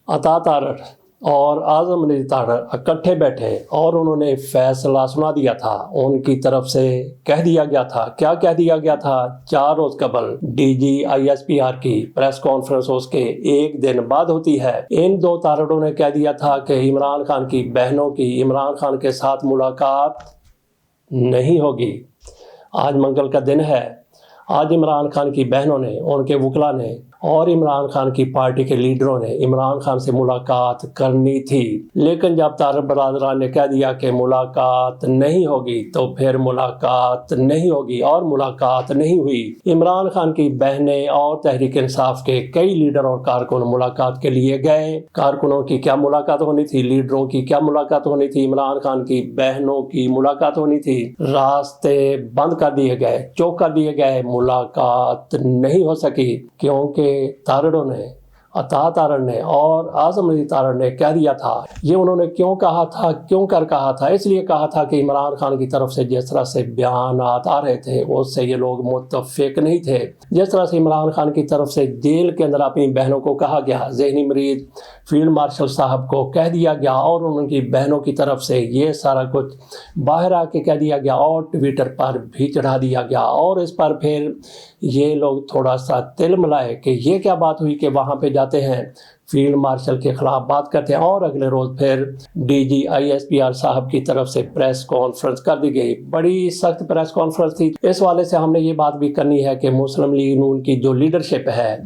عطا تارڑ اور اعظم علی تارڑ اکٹھے بیٹھے اور انہوں نے فیصلہ سنا دیا تھا۔ ان کی طرف سے کہہ دیا گیا تھا، کیا کہہ دیا گیا تھا؟ 4 روز قبل DGISPR کی پریس کانفرنس اس کے ایک دن بعد ہوتی ہے۔ ان 2 تارڑوں نے کہہ دیا تھا کہ عمران خان کی بہنوں کی عمران خان کے ساتھ ملاقات نہیں ہوگی۔ آج منگل کا دن ہے۔ آج عمران خان کی بہنوں نے، ان کے وکلاء نے اور عمران خان کی پارٹی کے لیڈروں نے عمران خان سے ملاقات کرنی تھی، لیکن جب تارڑ برادران نے کہہ دیا کہ ملاقات نہیں ہوگی تو پھر ملاقات نہیں ہوگی اور ملاقات نہیں ہوئی۔ عمران خان کی بہنیں اور تحریک انصاف کے کئی لیڈر اور کارکن ملاقات کے لیے گئے۔ کارکنوں کی کیا ملاقات ہونی تھی، لیڈروں کی کیا ملاقات ہونی تھی، عمران خان کی بہنوں کی ملاقات ہونی تھی۔ راستے بند کر دیے گئے، چوک کر دیے گئے، ملاقات نہیں ہو سکی کیونکہ تارڑوں نے، عطا تارڑ نے اور اعظم علی تارڑ نے کہہ دیا تھا۔ یہ انہوں نے کیوں کہا تھا، کیوں کہا تھا؟ اس لیے کہا تھا کہ عمران خان کی طرف سے جس طرح سے بیانات آ رہے تھے اس سے یہ لوگ متفق نہیں تھے۔ جس طرح سے عمران خان کی طرف سے جیل کے اندر اپنی بہنوں کو کہا گیا، ذہنی مریض فیلڈ مارشل صاحب کو کہہ دیا گیا اور ان کی بہنوں کی طرف سے یہ سارا کچھ باہر آ کے کہہ دیا گیا اور ٹویٹر پر بھی چڑھا دیا گیا، اور اس پر پھر یہ لوگ تھوڑا سا تل ملائے کہ یہ کیا بات ہوئی کہ وہاں پہ جاتے ہیں، فیلڈ مارشل کے خلاف بات کرتے ہیں، اور اگلے روز پھر DGISPR صاحب کی طرف سے پریس کانفرنس کر دی گئی۔ بڑی سخت پریس کانفرنس تھی۔ اس والے سے ہم نے یہ بات بھی کرنی ہے کہ مسلم لیگ نون کی جو لیڈرشپ ہے،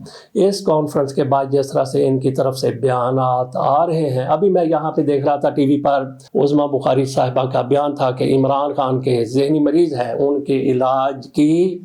اس کانفرنس کے بعد جس طرح سے ان کی طرف سے بیانات آ رہے ہیں، ابھی میں یہاں پہ دیکھ رہا تھا ٹی وی پر عظمیٰ بخاری صاحبہ کا بیان تھا کہ عمران خان کے ذہنی مریض ہیں، ان کے علاج کی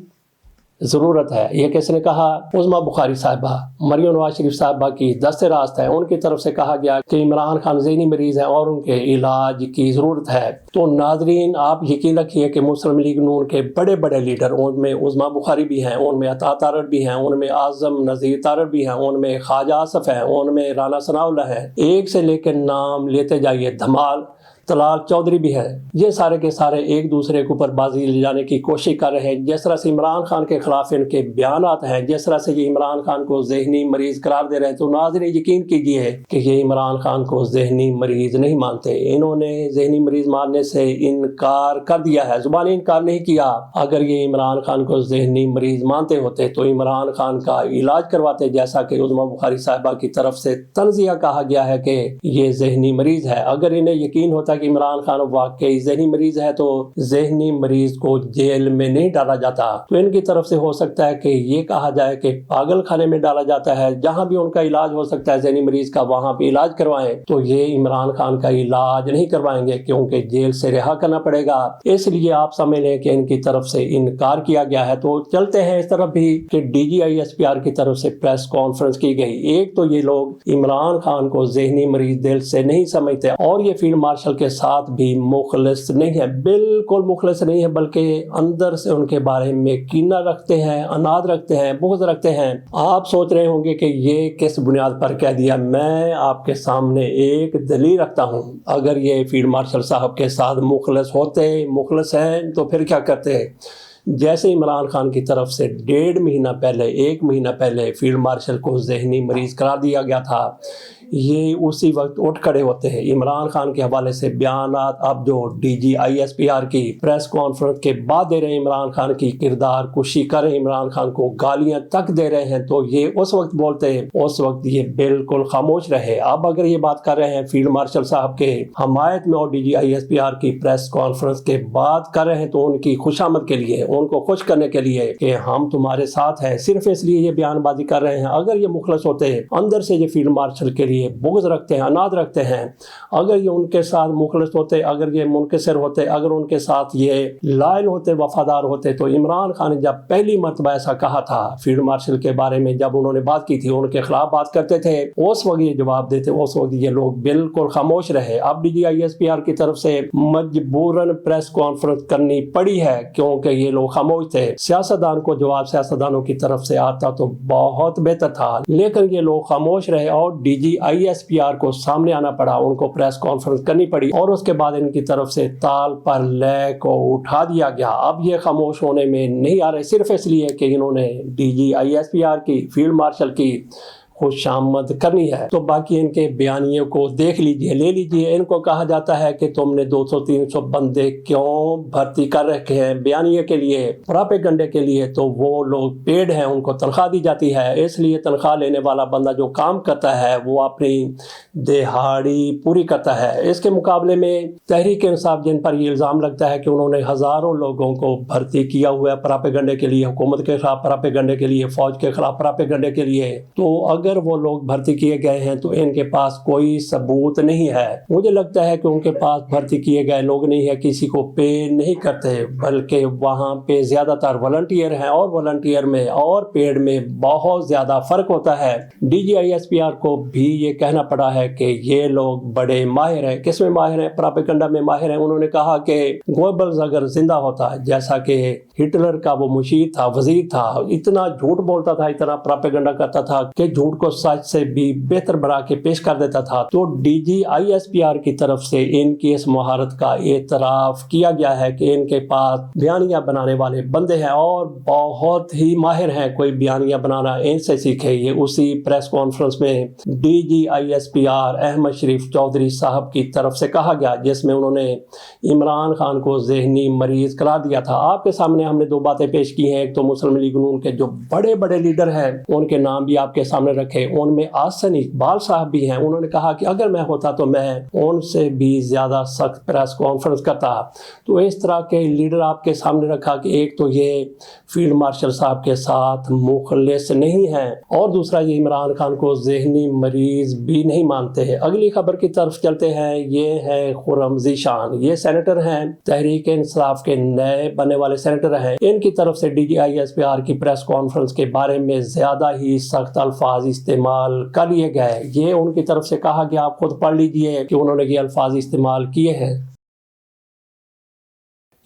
ضرورت ہے۔ یہ کس نے کہا؟ عظمیٰ بخاری صاحبہ، مریم نواز شریف صاحبہ کی دست راست ہے، ان کی طرف سے کہا گیا کہ عمران خان ذہنی مریض ہیں اور ان کے علاج کی ضرورت ہے۔ تو ناظرین آپ یقین رکھیے کہ مسلم لیگ نون کے بڑے بڑے لیڈر، ان میں عظمیٰ بخاری بھی ہیں، ان میں عطا تارڑ بھی ہیں، ان میں اعظم نذیر تارڑ بھی ہیں، ان میں خواجہ آصف ہیں، ان میں رانا ثناءاللہ ہیں، ایک سے لے کے نام لیتے جائیے، دھمال طلال چودھری بھی ہے، یہ سارے کے سارے ایک دوسرے کے اوپر بازی لے جانے کی کوشش کر رہے ہیں۔ جس طرح سے عمران خان کے خلاف ان کے بیانات ہیں، جس طرح سے یہ عمران خان کو ذہنی مریض قرار دے رہے ہیں، تو ناظرین یقین کیجئے کہ یہ عمران خان کو ذہنی مریض نہیں مانتے۔ انہوں نے ذہنی مریض ماننے سے انکار کر دیا ہے، زبانی انکار نہیں کیا۔ اگر یہ عمران خان کو ذہنی مریض مانتے ہوتے تو عمران خان کا علاج کرواتے، جیسا کہ عظمیٰ بخاری صاحبہ کی طرف سے تنزیہ کہا گیا ہے کہ یہ ذہنی مریض ہے۔ اگر انہیں یقین ہوتا کہ عمران خان واقعی ذہنی مریض ہے تو ذہنی مریض کو جیل میں نہیں ڈالا جاتا، تو ان کی طرف سے ہو سکتا ہے کہ یہ کہا جائے کہ پاگل خانے میں ڈالا جاتا ہے، جہاں بھی ان کا علاج ہو سکتا ہے ذہنی مریض کا وہاں پہ علاج کروائیں۔ تو یہ عمران خان کا علاج نہیں کروائیں گے کیونکہ جیل سے رہا کرنا پڑے گا، اس لیے آپ سمجھ لیں کہ ان کی طرف سے انکار کیا گیا ہے۔ تو چلتے ہیں اس طرف بھی کہ DGISPR کی طرف سے پریس کانفرنس کی گئی۔ ایک تو یہ لوگ عمران خان کو ذہنی مریض دل سے نہیں سمجھتے، اور یہ فیلڈ مارشل کے ساتھ بھی مخلص نہیں ہے، بالکل مخلص نہیں ہے، بلکہ اندر سے ان کے بارے میں کینہ رکھتے ہیں، اناد رکھتے ہیں، بغض رکھتے ہیں۔ آپ سوچ رہے ہوں گے کہ یہ کس بنیاد پر کہہ دیا۔ میں آپ کے سامنے ایک دلیل رکھتا ہوں، اگر یہ فیلڈ مارشل صاحب کے ساتھ مخلص ہوتے، مخلص ہیں، تو پھر کیا کرتے؟ جیسے عمران خان کی طرف سے 1.5 مہینہ پہلے، 1 مہینہ پہلے فیلڈ مارشل کو ذہنی مریض قرار دیا گیا تھا، یہ اسی وقت اٹھ کھڑے ہوتے ہیں۔ عمران خان کے حوالے سے بیانات اب جو DGISPR کی پریس کانفرنس کے بعد دے رہے ہیں، عمران خان کی کردار کشی کر رہے ہیں، عمران خان کو گالیاں تک دے رہے ہیں، تو یہ اس وقت بولتے ہیں، اس وقت یہ بالکل خاموش رہے۔ اب اگر یہ بات کر رہے ہیں فیلڈ مارشل صاحب کے حمایت میں اور DGISPR کی پریس کانفرنس کے بعد کر رہے ہیں، تو ان کی خوشامد کے لیے، ان کو خوش کرنے کے لیے کہ ہم تمہارے ساتھ ہیں، صرف اس لیے یہ بیان بازی کر رہے ہیں۔ اگر یہ مخلص ہوتے، اندر سے یہ فیلڈ مارشل کے لیے بغض رکھتے ہیں، اناد رکھتے ہیں، اگر یہ ان کے ساتھ مخلص ہوتے، اگر یہ منکسر ہوتے، اگر ان کے ساتھ یہ لائل ہوتے، وفادار ہوتے، تو عمران خان نے جب پہلی مرتبہ ایسا کہا تھا فیلڈ مارشل کے بارے میں، جب انہوں نے بات کی تھی، ان کے خلاف بات کرتے تھے، اس وقت یہ جواب دیتے، اس وقت یہ لوگ بالکل خاموش رہے۔ اب DGISPR کی طرف سے مجبوراً پریس کانفرنس کرنی پڑی ہے کیونکہ یہ لوگ خاموش تھے۔ سیاستدان کو جواب سیاستدانوں کی طرف سے آتا تو بہت بہتر تھا، لیکن یہ لوگ خاموش رہے اور DGISPR کو سامنے آنا پڑا، ان کو پریس کانفرنس کرنی پڑی، اور اس کے بعد ان کی طرف سے تال پر لے کو اٹھا دیا گیا۔ اب یہ خاموش ہونے میں نہیں آ رہے، صرف اس لیے کہ انہوں نے DGISPR کی، فیلڈ مارشل کی خوش آمد کرنی ہے۔ تو باقی ان کے بیانیے کو دیکھ لیجئے، لے لیجئے۔ ان کو کہا جاتا ہے کہ تم نے 200-300 بندے کیوں بھرتی کر رکھے ہیں بیانیے کے لیے، پراپیگنڈے کے لیے؟ تو وہ لوگ پیڈ ہیں، ان کو تنخواہ دی جاتی ہے، اس لیے تنخواہ لینے والا بندہ جو کام کرتا ہے وہ اپنی دہاڑی پوری کرتا ہے۔ اس کے مقابلے میں تحریک انصاف، جن پر یہ الزام لگتا ہے کہ انہوں نے ہزاروں لوگوں کو بھرتی کیا ہوا ہے پراپیگنڈے کے لیے، حکومت کے خلاف پراپیگنڈے کے لیے، فوج کے خلاف پراپیگنڈے کے لیے، تو اگر وہ لوگ بھرتی کیے گئے ہیں تو ان کے پاس کوئی ثبوت نہیں ہے۔ مجھے لگتا ہے کہ ان کے پاس بھرتی کیے گئے لوگ نہیں ہے، کسی کو پے نہیں کرتے، بلکہ وہاں پہ زیادہ تر والنٹیئر ہیں، اور والنٹیئر میں اور پیڈ میں بہت زیادہ فرق ہوتا ہے۔ D G I S P R کو بھی یہ کہنا پڑا ہے کہ یہ لوگ بڑے ماہر ہیں۔ کس میں ماہر ہیں؟ پراپیگنڈا میں ماہر ہیں۔ انہوں نے کہا کہ گوبلز اگر زندہ ہوتا، جیسا کہ ہٹلر کا وہ مشیر تھا، وزیر تھا، اتنا جھوٹ بولتا تھا، اتنا پراپیگنڈا کرتا تھا کہ جھوٹ کو سچ سے بھی بہتر بنا کے پیش کر دیتا تھا، تو D G I S P R کی طرف سے ان کی اس مہارت کا اعتراف کیا گیا ہے کہ ان کے پاس بیانیہ بنانے والے بندے ہیں اور بہت ہی ماہر ہیں۔ کوئی بیانیہ بنانا ان سے سیکھے۔ یہ اسی پریس کانفرنس میں D G I S P R Ahmed Sharif Chaudhry صاحب کی طرف سے کہا گیا، جس میں انہوں نے عمران خان کو ذہنی مریض قرار دیا تھا۔ آپ کے سامنے ہم نے دو باتیں پیش کی ہیں۔ ایک تو مسلم لیگ نون کے جو بڑے بڑے لیڈر ہیں، ان کے نام بھی آپ کے سامنے رکھے، ان میں آسن اقبال صاحب بھی ہیں۔ انہوں نے کہا کہ اگر میں ہوتا تو میں ان سے بھی زیادہ سخت پریس کانفرنس کرتا۔ تو اس طرح کے لیڈر آپ کے سامنے رکھا کہ ایک تو یہ فیلڈ مارشل صاحب کے ساتھ مخلص نہیں ہیں، اور دوسرا یہ عمران خان کو ذہنی مریض بھی نہیں مانتے ہیں۔ اگلی خبر کی طرف چلتے ہیں۔ یہ ہے خرم ذیشان، یہ سینیٹر ہیں، تحریک انصاف کے نئے بننے والے سینیٹر ہیں۔ ان کی طرف سے D G I S P R کی پریس کانفرنس کے بارے میں زیادہ ہی سخت الفاظ استعمال کر لیے گئے۔ یہ ان کی طرف سے کہا گیا، آپ خود پڑھ لیجئے کہ انہوں نے یہ الفاظ استعمال کیے ہیں۔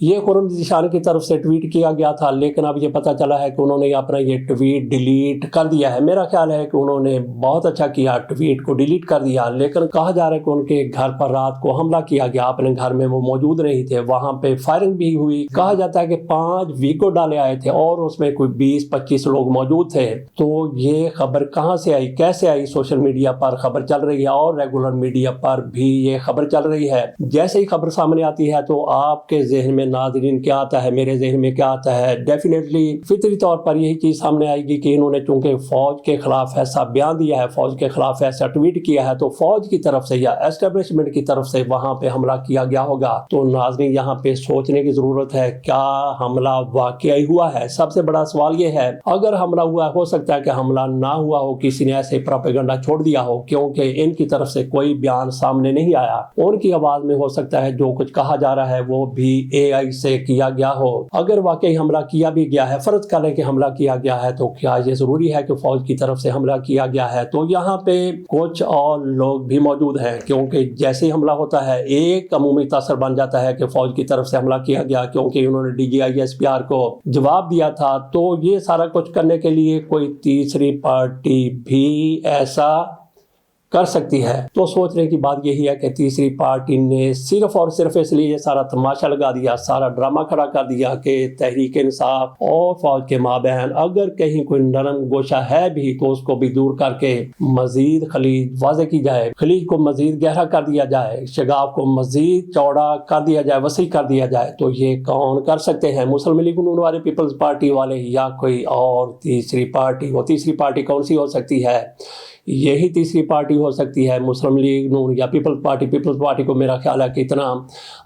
یہ خرم ذیشان کی طرف سے ٹویٹ کیا گیا تھا، لیکن اب یہ پتہ چلا ہے کہ انہوں نے اپنا یہ ٹویٹ ڈیلیٹ کر دیا ہے۔ میرا خیال ہے کہ انہوں نے بہت اچھا کیا، ٹویٹ کو ڈیلیٹ کر دیا، لیکن کہا جا رہا ہے کہ ان کے گھر پر رات کو حملہ کیا گیا، اپنے گھر میں وہ موجود نہیں تھے، وہاں پہ فائرنگ بھی ہوئی۔ کہا جاتا ہے کہ 5 ویگو ڈالے آئے تھے اور اس میں کوئی 20-25 لوگ موجود تھے۔ تو یہ خبر کہاں سے آئی، کیسے آئی؟ سوشل میڈیا پر خبر چل رہی ہے اور ریگولر میڈیا پر بھی یہ خبر چل رہی ہے۔ جیسے ہی خبر سامنے آتی ہے تو آپ کے ذہن میں ناظرین کیا آتا ہے، میرے ذہن میں کیا آتا ہے؟ ڈیفینیٹلی فطری طور پر یہی چیز سامنے آئے گی کہ انہوں نے چونکہ فوج کے خلاف ایسا بیان دیا ہے، فوج کے خلاف ایسا ٹویٹ کیا ہے، تو فوج کی طرف سے یا اسٹیبلشمنٹ کی طرف سے وہاں پہ حملہ کیا گیا ہوگا۔ تو ناظرین یہاں پہ سوچنے کی ضرورت ہے، کیا حملہ واقعی ہوا ہے؟ سب سے بڑا سوال یہ ہے، اگر حملہ ہوا، ہو سکتا ہے کہ حملہ نہ ہوا ہو، کسی نے ایسے پروپیگنڈا چھوڑ دیا ہو، کیونکہ ان کی طرف سے کوئی بیان سامنے نہیں آیا۔ ان کی آواز میں ہو سکتا ہے جو کچھ کہا جا رہا ہے وہ بھی اے آئی سے کیا گیا ہو۔ اگر واقعی حملہ کیا بھی گیا ہے، فرض کریں کہ حملہ کیا گیا ہے، تو کیا یہ ضروری ہے کہ فوج کی طرف سے حملہ کیا گیا ہے؟ تو یہاں پہ کچھ اور لوگ بھی موجود ہیں، کیونکہ جیسے ہی حملہ ہوتا ہے ایک عمومی تاثر بن جاتا ہے کہ فوج کی طرف سے حملہ کیا گیا، کیونکہ انہوں نے D G I S P R کو جواب دیا تھا۔ تو یہ سارا کچھ کرنے کے لیے کوئی تیسری پارٹی بھی ایسا کر سکتی ہے۔ تو سوچنے کی بات یہی ہے کہ تیسری پارٹی نے صرف اور صرف اس لیے یہ سارا تماشا لگا دیا، سارا ڈرامہ کھڑا کر دیا کہ تحریک انصاف اور فوج کے مابین اگر کہیں کوئی نرم گوشہ ہے بھی تو اس کو بھی دور کر کے مزید خلیج واضح کی جائے، خلیج کو مزید گہرا کر دیا جائے، شگاف کو مزید چوڑا کر دیا جائے، وسیع کر دیا جائے۔ تو یہ کون کر سکتے ہیں؟ مسلم لیگ نون والے، پیپلز پارٹی والے، یا کوئی اور تیسری پارٹی؟ وہ تیسری پارٹی کون سی ہو سکتی ہے؟ یہی تیسری پارٹی ہو سکتی ہے، مسلم لیگ نون یا پیپلز پارٹی کو میرا خیال ہے کہ اتنا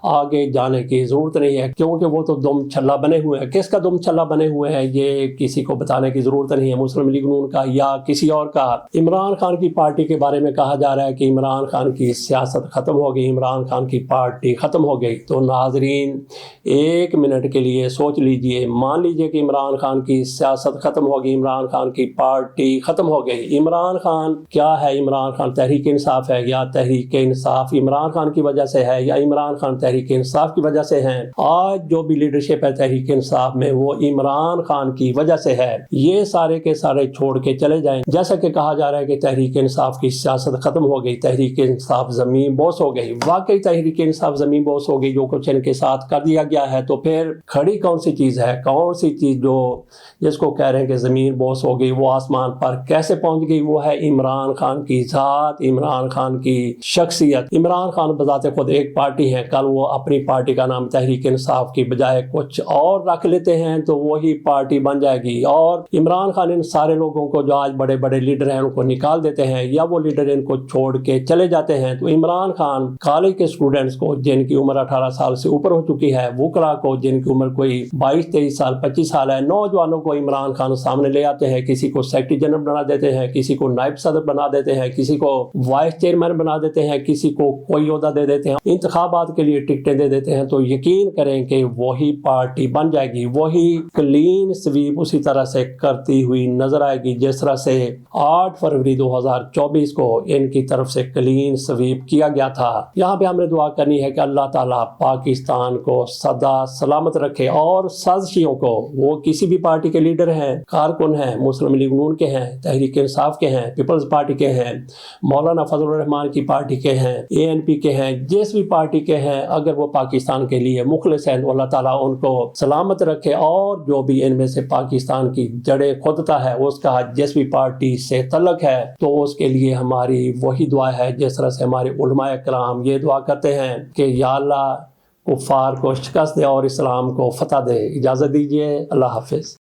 آگے جانے کی ضرورت نہیں ہے، کیونکہ وہ تو دم چھلا بنے ہوئے ہیں۔ کس کا دم چھلا بنے ہوئے ہیں یہ کسی کو بتانے کی ضرورت نہیں ہے، مسلم لیگ نون کا یا کسی اور کا۔ عمران خان کی پارٹی کے بارے میں کہا جا رہا ہے کہ عمران خان کی سیاست ختم ہو گئی، عمران خان کی پارٹی ختم ہو گئی۔ تو ناظرین ایک منٹ کے لیے سوچ لیجئے، مان لیجئے کہ عمران خان کی سیاست ختم ہو گئی، عمران خان کی پارٹی ختم ہو گئی۔ عمران خان کیا ہے؟ عمران خان تحریک انصاف ہے، یا تحریک انصاف عمران خان کی وجہ سے ہے، یا عمران خان تحریک انصاف کی وجہ سے ہیں؟ آج جو بھی لیڈرشپ ہے تحریک انصاف میں وہ عمران خان کی وجہ سے ہے۔ یہ سارے کے سارے چھوڑ کے چلے جائیں۔ جیسا کہ کہا جا رہا ہے کہ تحریک انصاف کی سیاست ختم ہو گئی، تحریک انصاف زمین بوس ہو گئی۔ واقعی تحریک انصاف زمین بوس ہو گئی، جو کچھ ان کے ساتھ کر دیا گیا ہے۔ تو پھر کھڑی کون سی چیز ہے؟ کون سی چیز جو جس کو کہہ رہے ہیں کہ زمین بوس ہو گئی، وہ آسمان پر کیسے پہنچ گئی؟ وہ ہے عمران عمران خان کی ذات، عمران خان کی شخصیت، عمران خان بذات خود ایک پارٹی ہے، کل وہ اپنی پارٹی کا نام تحریک انصاف کی بجائے کچھ اور رکھ لیتے ہیں تو وہی پارٹی بن جائے گی، اور عمران خان ان سارے لوگوں کو جو آج بڑے بڑے لیڈر ہیں ان کو نکال دیتے ہیں یا وہ لیڈر ان کو چھوڑ کے چلے جاتے ہیں، تو عمران خان کالج کے اسٹوڈنٹس کو جن کی عمر 18 سال سے اوپر ہو چکی ہے، وکلاء کو جن کی عمر کوئی 22-23 سال 25 سال ہے، نوجوانوں کو عمران خان سامنے لے آتے ہیں، کسی کو سیکرٹری جنرل بنا دیتے ہیں، کسی کو نائب صدر بنا دیتے ہیں، کسی کو وائس چیئرمین بنا دیتے ہیں، کسی کو کوئی عہدہ دے دیتے ہیں، انتخابات کے لیے ٹکٹیں دے دیتے ہیں، تو یقین کریں کہ وہی پارٹی بن جائے گی، وہی کلین سویپ اسی طرح سے کرتی ہوئی نظر آئے گی جس طرح سے 8 فروری 2024 کو ان کی طرف سے کلین سویپ کیا گیا تھا۔ یہاں پہ ہم نے دعا کرنی ہے کہ اللہ تعالیٰ پاکستان کو سدا سلامت رکھے، اور سازشیوں کو، وہ کسی بھی پارٹی کے لیڈر ہیں، کارکن ہیں، مسلم لیگ نون کے ہیں، تحریک انصاف کے ہیں، پیپلز پارٹی کے ہیں، مولانا فضل الرحمان کی پارٹی کے ہیں، ANP کے ہیں، جس بھی پارٹی کے ہیں، اگر وہ پاکستان کے لیے مخلص ہیں تو اللہ تعالیٰ ان کو سلامت رکھے، اور جو بھی ان میں سے پاکستان کی جڑیں کھودتا ہے اس کا جس بھی پارٹی سے تعلق ہے تو اس کے لیے ہماری وہی دعا ہے جس طرح سے ہمارے علماء کرام یہ دعا کرتے ہیں کہ یا اللہ کفار کو شکست دے اور اسلام کو فتح دے۔ اجازت دیجیے، اللہ حافظ۔